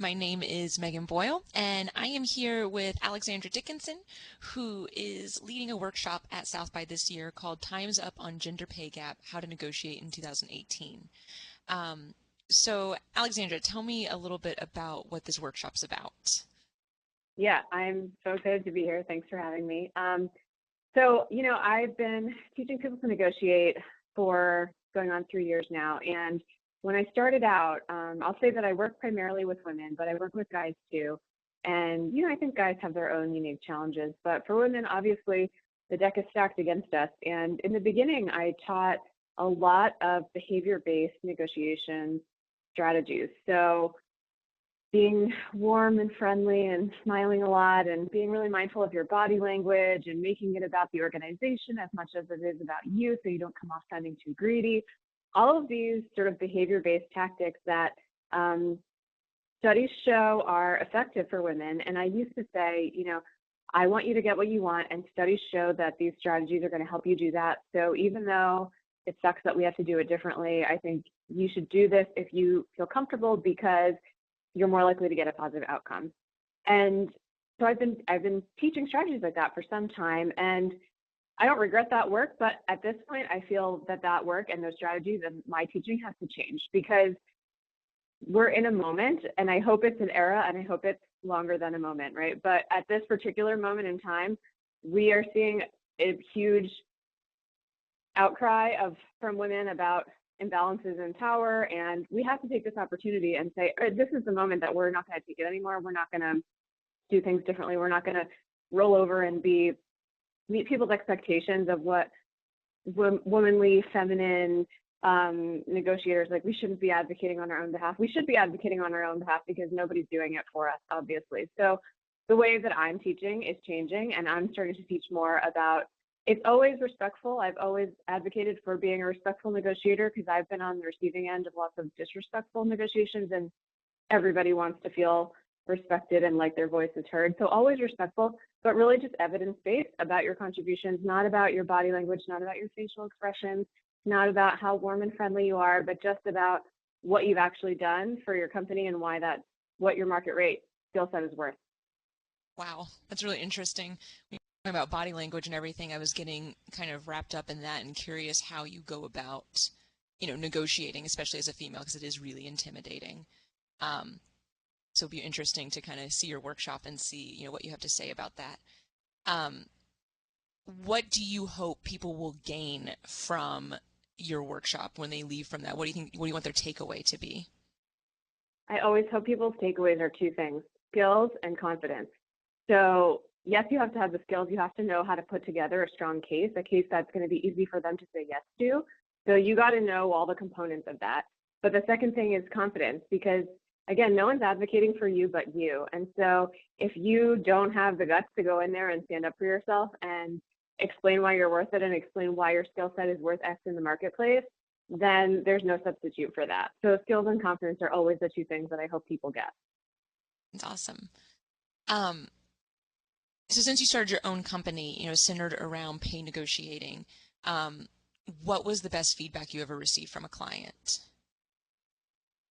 My name is Megan Boyle, and I am here with Alexandra Dickinson, who is leading a workshop at South by this year called Time's Up on Gender Pay Gap, How to Negotiate in 2018. So, Alexandra, tell me a little bit about what this workshop's about. Yeah, I'm so excited to be here. Thanks for having me. I've been teaching people to negotiate for going on 3 years now. And when I started out, I'll say that I work primarily with women, but I work with guys too. And, I think guys have their own unique challenges. But for women, obviously, the deck is stacked against us. And in the beginning, I taught a lot of behavior-based negotiation strategies. So being warm and friendly and smiling a lot and being really mindful of your body language and making it about the organization as much as it is about you so you don't come off sounding too greedy. All of these sort of behavior-based tactics that studies show are effective for women. And I used to say, I want you to get what you want, and studies show that these strategies are going to help you do that. So even though it sucks that we have to do it differently, I think you should do this if you feel comfortable, because you're more likely to get a positive outcome. And so I've been teaching strategies like that for some time, and I don't regret that work, but at this point I feel that work and those strategies and my teaching has to change, because we're in a moment, and I hope it's an era, and I hope it's longer than a moment, right? But at this particular moment in time, we are seeing a huge outcry from women about imbalances in power, and we have to take this opportunity and say, this is the moment that we're not going to take it anymore. We're not going to do things differently. We're not going to roll over and meet people's expectations of what womanly, feminine negotiators, like, we shouldn't be advocating on our own behalf. We should be advocating on our own behalf because nobody's doing it for us, obviously. So the way that I'm teaching is changing, and I'm starting to teach more about, it's always respectful. I've always advocated for being a respectful negotiator, because I've been on the receiving end of lots of disrespectful negotiations, and everybody wants to feel respected and like their voice is heard. So always respectful, but really just evidence-based about your contributions, not about your body language, not about your facial expressions, not about how warm and friendly you are, but just about what you've actually done for your company and what your market rate skill set is worth. Wow, that's really interesting. About body language and everything, I was getting kind of wrapped up in that and curious how you go about, negotiating, especially as a female, because it is really intimidating. So it'd be interesting to kind of see your workshop and see, what you have to say about that. What do you hope people will gain from your workshop when they leave from that? What do you want their takeaway to be? I always hope people's takeaways are two things: skills and confidence. So yes, you have to have the skills. You have to know how to put together a strong case, a case that's going to be easy for them to say yes to. So you got to know all the components of that. But the second thing is confidence, because again, no one's advocating for you but you. And so if you don't have the guts to go in there and stand up for yourself and explain why you're worth it and explain why your skill set is worth X in the marketplace, then there's no substitute for that. So skills and confidence are always the two things that I hope people get. That's awesome. So since you started your own company, centered around pay negotiating, what was the best feedback you ever received from a client?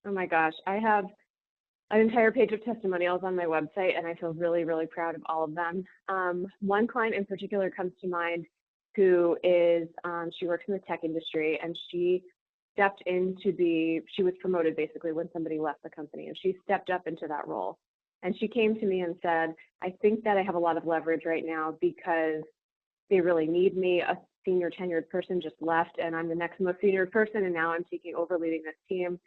Oh my gosh, I have an entire page of testimonials on my website, and I feel really, really proud of all of them. One client in particular comes to mind, who is, she works in the tech industry, and she was promoted basically when somebody left the company, and she stepped up into that role. And she came to me and said, I think that I have a lot of leverage right now because they really need me. A senior tenured person just left, and I'm the next most senior person, and now I'm taking over leading this team.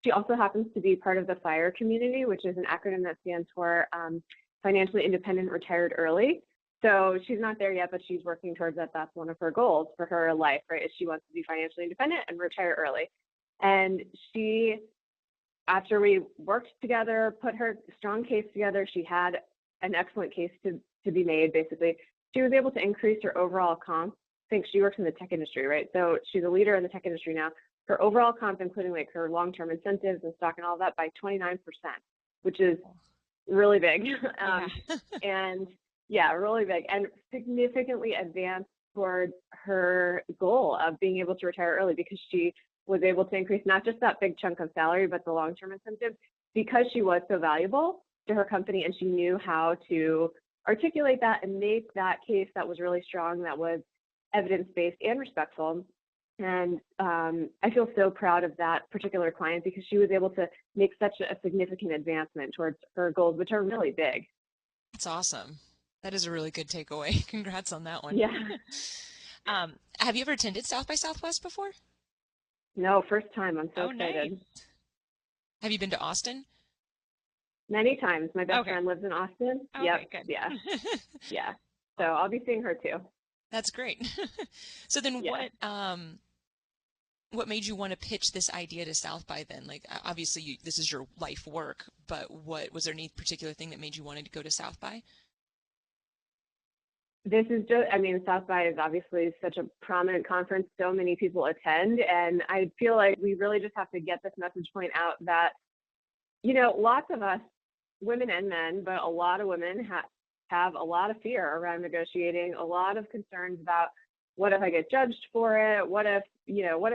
She also happens to be part of the FIRE community, which is an acronym that stands for Financially Independent Retired Early. So she's not there yet, but she's working towards that. That's one of her goals for her life, right? Is she wants to be financially independent and retire early. And she, after we worked together, put her strong case together, she had an excellent case to be made, basically. She was able to increase her overall comp. I think she works in the tech industry, right? So she's a leader in the tech industry now. Her overall comp, including like her long-term incentives and stock and all that, by 29%, which is really big. And yeah, really big, and significantly advanced toward her goal of being able to retire early, because she was able to increase not just that big chunk of salary, but the long-term incentives because she was so valuable to her company and she knew how to articulate that and make that case that was really strong, that was evidence-based and respectful. And I feel so proud of that particular client because she was able to make such a significant advancement towards her goals, which are really big. That's awesome. That is a really good takeaway. Congrats on that one. Yeah. Have you ever attended South by Southwest before? No, first time. I'm so Oh, nice. excited. Have you been to Austin? Many times. My best Okay. friend lives in Austin. Yep. Okay, good. Yeah. Yeah. So I'll be seeing her too. That's great. So then Yeah. what made you want to pitch this idea to South by then? Like obviously this is your life work, but what was there any particular thing that made you want to go to South by? This is just, I mean, South by is obviously such a prominent conference. So many people attend. And I feel like we really just have to get this message point out that, lots of us, women and men, but a lot of women have a lot of fear around negotiating, a lot of concerns about what if I get judged for it? What if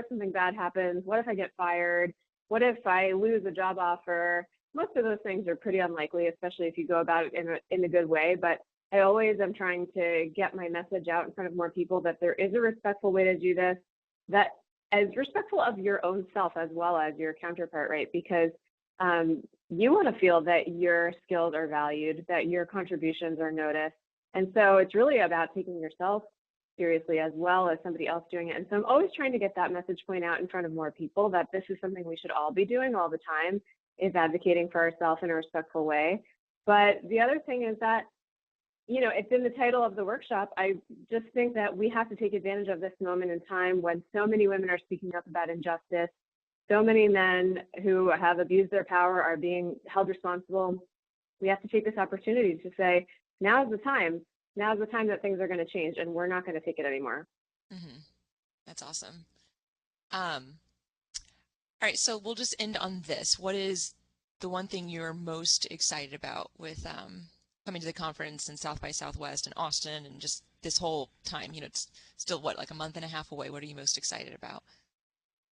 something bad happens? What if I get fired? What if I lose a job offer? Most of those things are pretty unlikely, especially if you go about it in a good way. But I always am trying to get my message out in front of more people that there is a respectful way to do this, that as respectful of your own self as well as your counterpart, right? Because you want to feel that your skills are valued, that your contributions are noticed. And so it's really about taking yourself seriously as well as somebody else doing it. And so I'm always trying to get that message point out in front of more people that this is something we should all be doing all the time, is advocating for ourselves in a respectful way. But the other thing is that, it's in the title of the workshop. I just think that we have to take advantage of this moment in time when so many women are speaking up about injustice. So many men who have abused their power are being held responsible. We have to take this opportunity to say, now's the time. Now's the time that things are going to change, and we're not going to take it anymore. Mm-hmm. That's awesome. Um, all right, so we'll just end on this. What is the one thing you're most excited about with coming to the conference in South by Southwest and Austin and just this whole time? It's still like a month and a half away. What are you most excited about?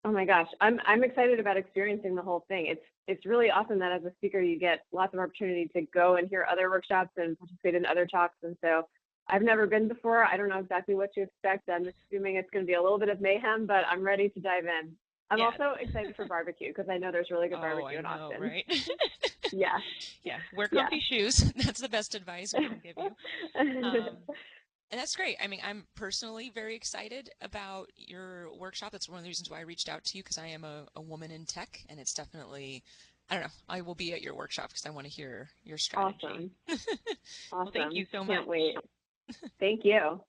Oh my gosh, I'm excited about experiencing the whole thing. It's really awesome that as a speaker you get lots of opportunity to go and hear other workshops and participate in other talks. And so I've never been before. I don't know exactly what to expect. I'm assuming it's going to be a little bit of mayhem, but I'm ready to dive in. I'm Yeah. also excited for barbecue because I know there's really good Oh, I barbecue in know, Austin. right? Yeah. Yeah, wear Yeah. comfy shoes. That's the best advice we can give you. And that's great. I mean, I'm personally very excited about your workshop. That's one of the reasons why I reached out to you because I am a woman in tech, and it's definitely, I don't know, I will be at your workshop because I want to hear your strategy. Awesome. Well, thank you Awesome. so much. Can't wait. Thank you.